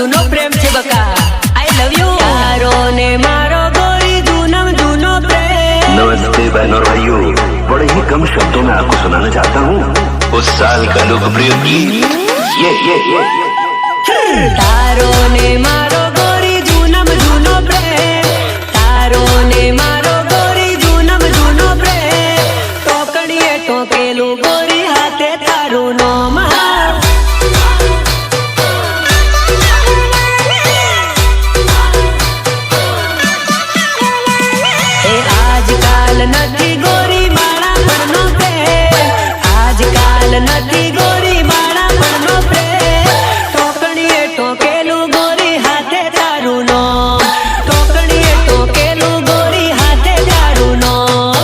જૂનો પ્રેમ છે બકા. આઈ લવ યુ. તારો ને મારો गोरी जूनम जूनो प्रेम. नमस्ते बहनों और भाइयों, बड़े ही कम शब्दों में आपको सुनाना चाहता हूँ उस साल का लोकप्रिय गीत ये तारो ने मारो गोरी जूनम जूनो प्रेम. तारो ने मारो गोरी जूनम जूनो प्रेम. टोकड़िए टोकेલું गोरी हाथे तारू नाम. આજકાલ નથી ગોરી બાળાપણનો પ્રેમ. આજકાલ નથી ગોરી બાળાપણનો પ્રેમ. ટોકણીએ ટોકેલું ગોરી હાથે તારું નામ. ટોકણીએ ટોકેલું ગોરી હાથે તારું નામ.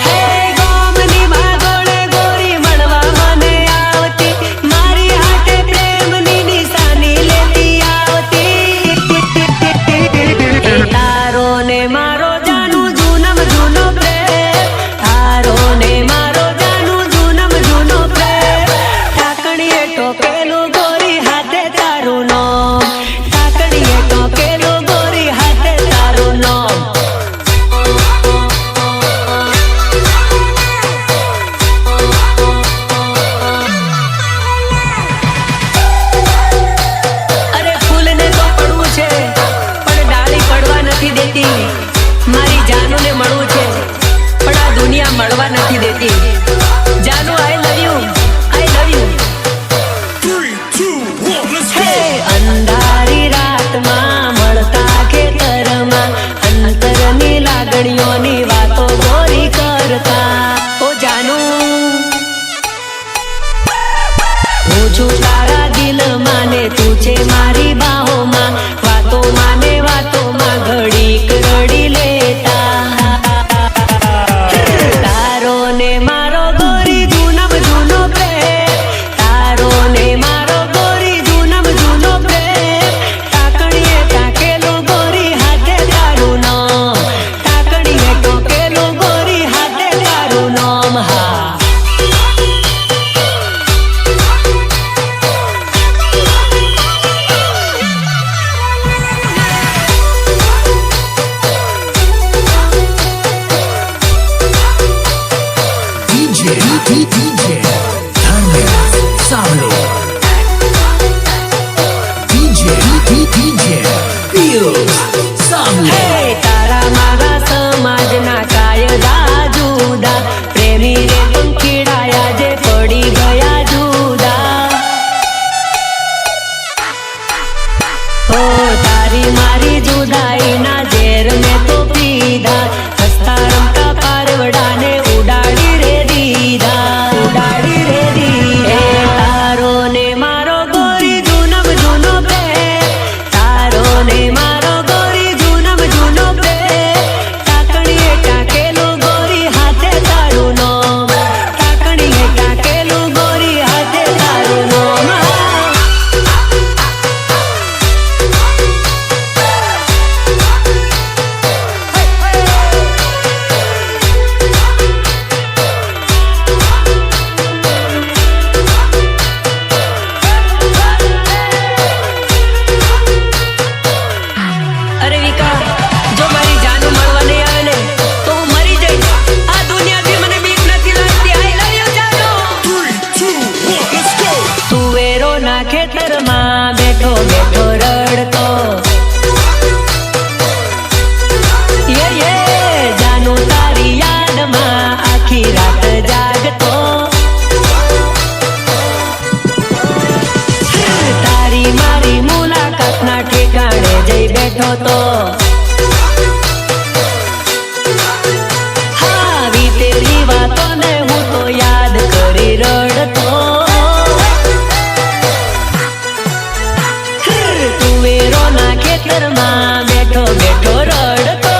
હે ગોમની ભાગોળે ગોરી મળવા મને આવતી. મારી હાથે પ્રેમની નિશાની લેતી આવતી. તારો ને મારો જાનું જૂનમ જૂનો પ્રેમ. તારો ને મારો જાનું જૂનમ જૂનો પ્રેમ. ટાકણીએ ટોકેલું ગોરી હાથે તારું નામ. ટાકણીએ ટોકેલું ગોરી હાથે તારું નામ. અરે ફૂલને તો પડવું છે પણ ડાળી પડવા નથી દેતી. મારી જાનુને મળવું છે પણ આ દુનિયા મળવા નથી દેતી. જાનુ I love you. I love you. 3, 2, 1, let's હે અંધારી રાતમાં મળતા ખેતરમાં અંતરની લાગણીઓની વાતો ગોરી કરતા. ઓ જાનુ હું છું તારા દિલમાં ને તું છે મારી બાહોમાં. વાતોમાં ને વાતોમાં ઘડીક રડી લેતા. તારો ને મારો ગોરી જૂનમ જૂનો પ્રેમ. તારો ને મારો ગોરી જૂનમ જૂનો પ્રેમ. ટાકણીએ ટાકેલું ગોરી હાથે તારું નામ. ટાકણીએ ટોકેલું ગોરી હાથે તારું નામ. હા DJ Dharmesh Savli. DJ Feels Savli. હે તારા મારા સમાજના કાયદા જુદા. પ્રેમી રે પંખીડાયા જે પડી ગયા જુદા. ઓ તારી મારી જુદાઈના ઝેર મેં તો પીધા. હસતા રમતા પારવડાને ઉડાડી રે દીધા. ઉડાડી રે દીધા. તારો ને મારો ગોરી જૂનમ જૂનો પ્રેમ. તારો ને મારો ગોરી જૂનમ જૂનો પ્રેમ. ટાકણીએ ટાકેલું ગોરી હાથે તારું નામ. ટાકણીએ ટાકેલું ગોરી હાથે તારું નામ. અરે વિકા, જો મારી જાનુ મળવા નહીં આવે ને તો હું મરી જઈશ. આ દુનિયાથી મને બીક નથી લાગતી. આઈ લવ યુ જાનુ. 3, 2, 1, let's go. તુવેરોના ખેતરમાં બેઠો બેઠો રડતો. યે જાનુ તારી યાદમાં આખી રાત જાગતો. તારી મારી મુલાકાતના ઠેકાણે જઈ બેઠો તો. હા વીતેલી વાતોને હું તો યાદ કરી રડતો. તુવેરોના ખેતરમાં બેઠો બેઠો રડતો.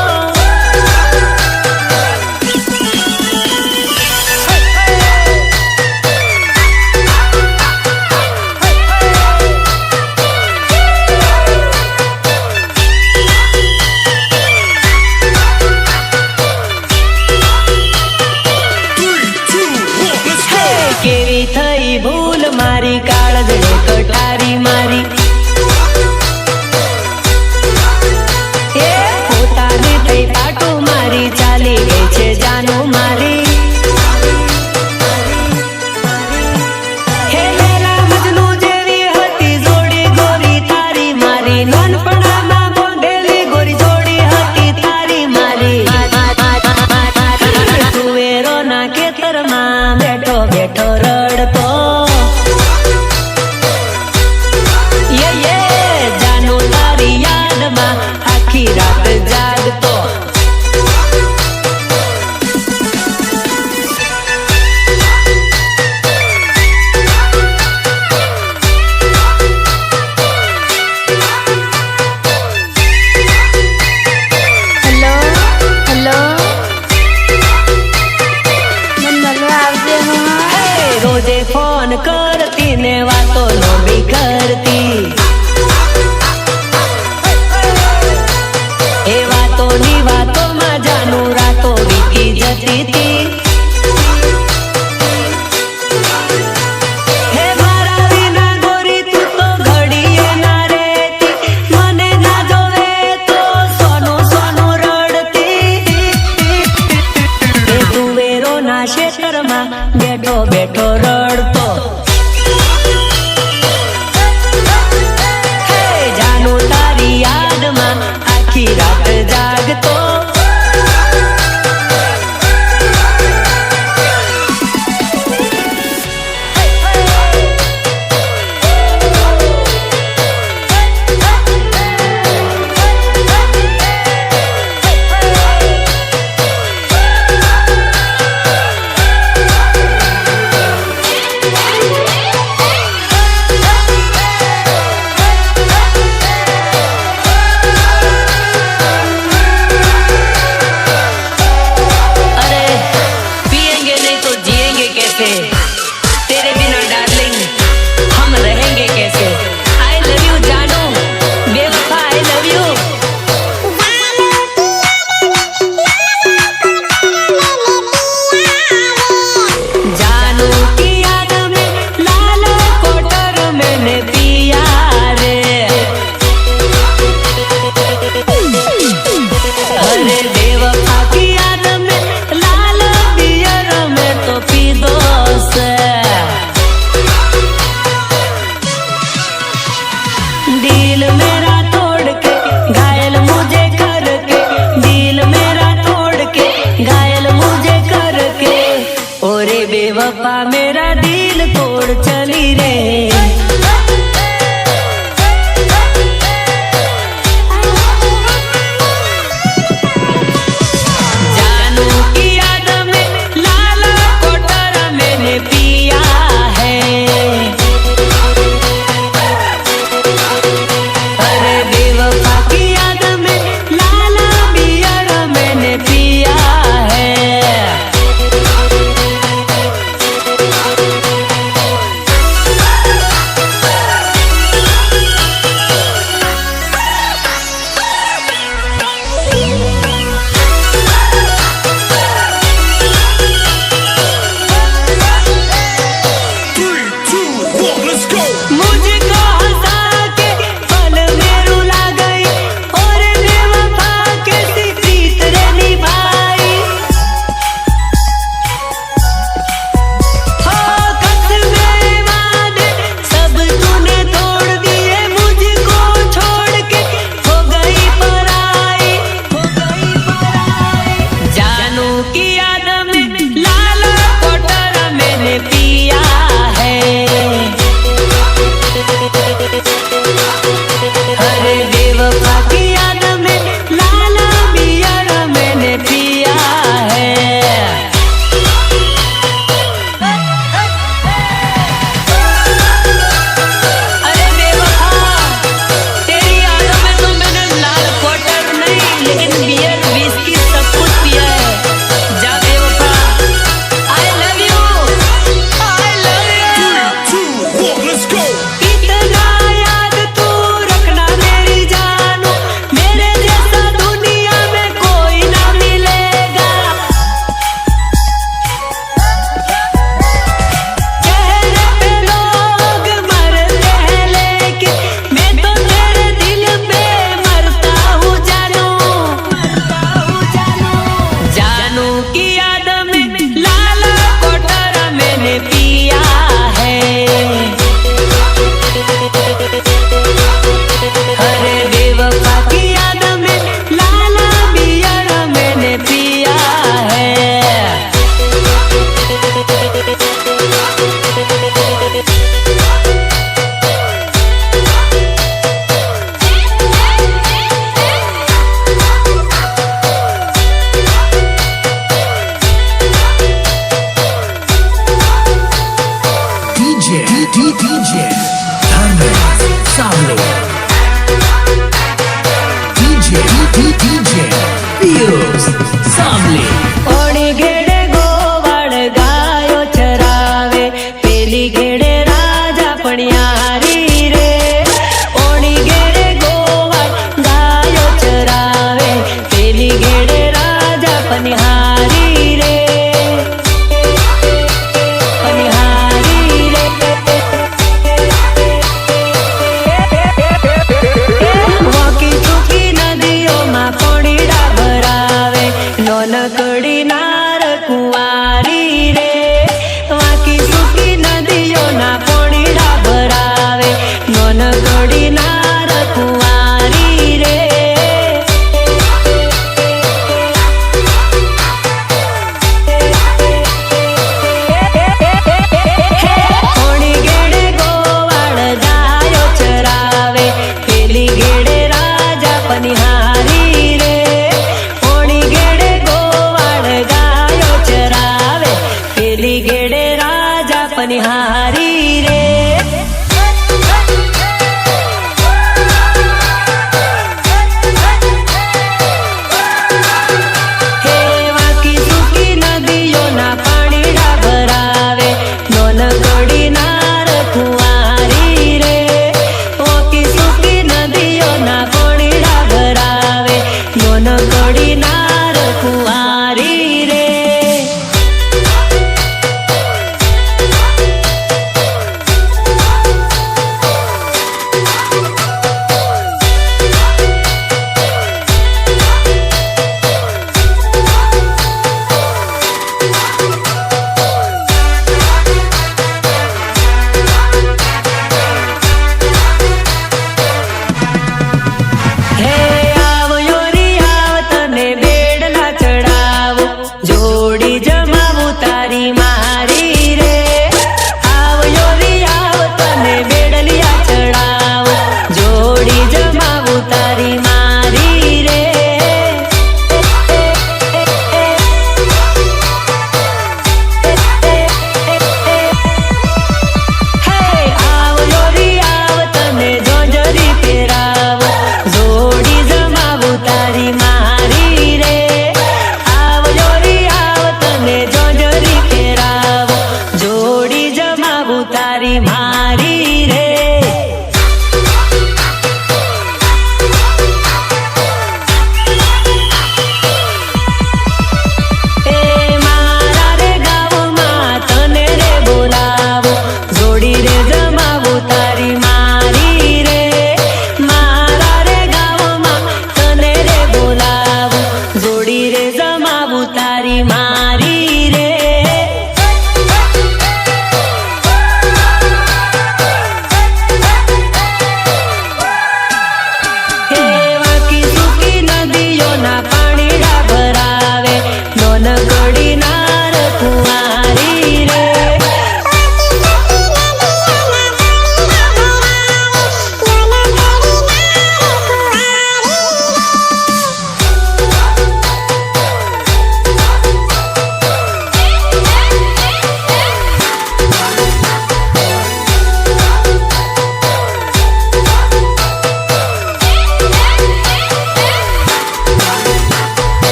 આખી રાત જાગતો गेड़े राजा पनिहारी रे ओणी गेड़े गोवाड़ गायो चरावे पेली गेड़े राजा पनिहारी रे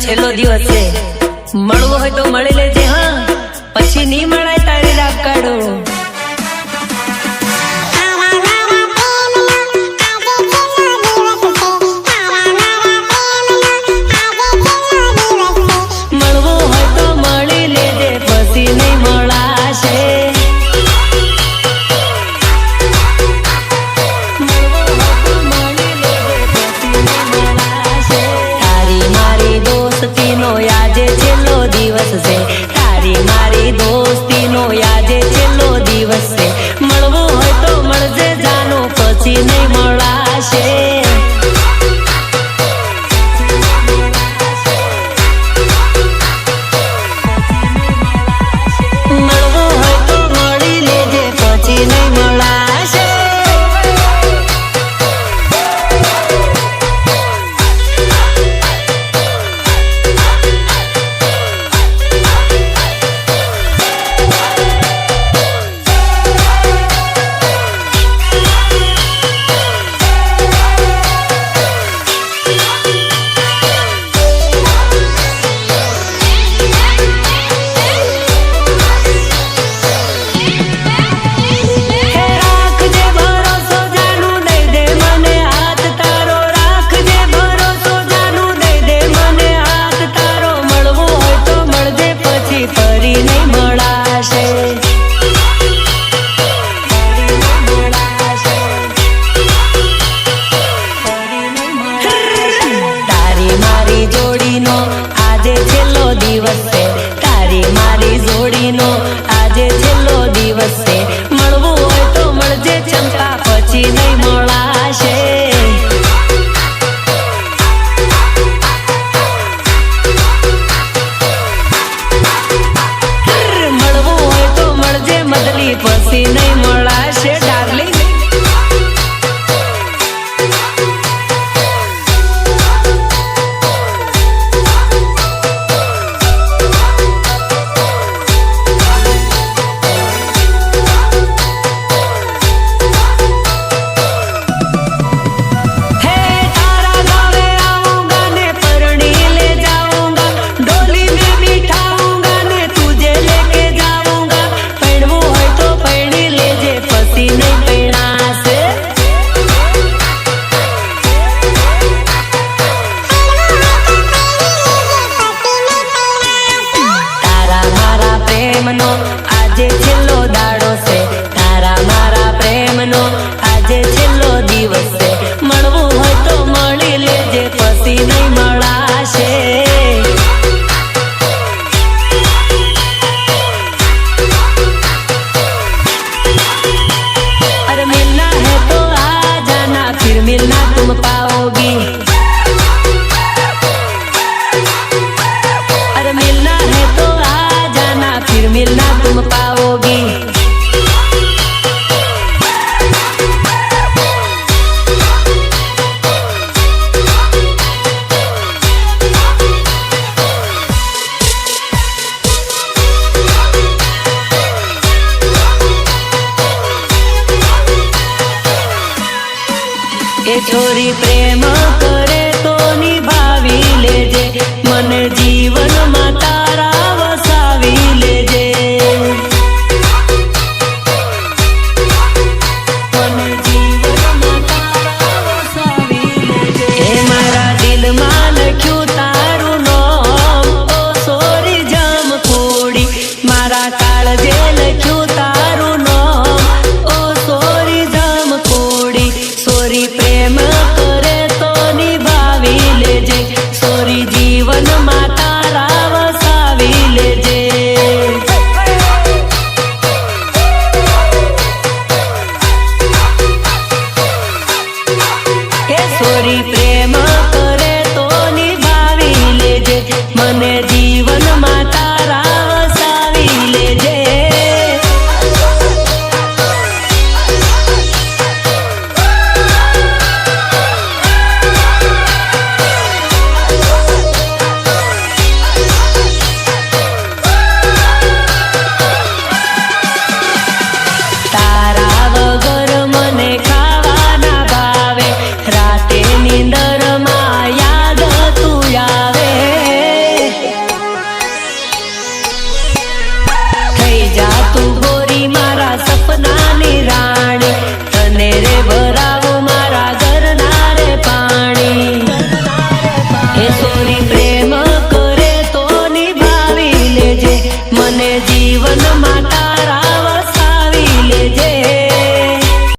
છેલ્લો દિવસ છે મળવું હોય તો મળી લેજે હા પછી નહીં મળાય તારી રાખ કાઢો મળવું હોય તો મળી લેજે પછી નહીં મળાશે તારી મારી દોસ્તીનો યાદે છેલ્લો દિવસ છે મળવું હોય તો મળજે જાનો પછી નહીં મળાશે મળવું હોય તો મળી લેજે પછી નહીં મળાશે है तो आ जाना, फिर मिलना तुम पाओगी। अरे मिलना है तो आ जाना, फिर मिलना तुम पाओगी। ए छोरी प्रेम करे तो निभावी लेजे, मन जीवन में तारा वसावी लेजे। मन जीवन में तारा वसावी लेजे। ए मारा दिल में लख्यू तारू नाम, ओ सोरी जाम कोड़ी, मारा काळजे लख्यू तारू नाम, ओ सोरी जाम कोड़ी। सोरी प्रेम करे तो निभावी लेजे, सोरी जीवन में तारा वसावी लेजे। ए सोरी प्रेम करे तो निभावी लेजे, मने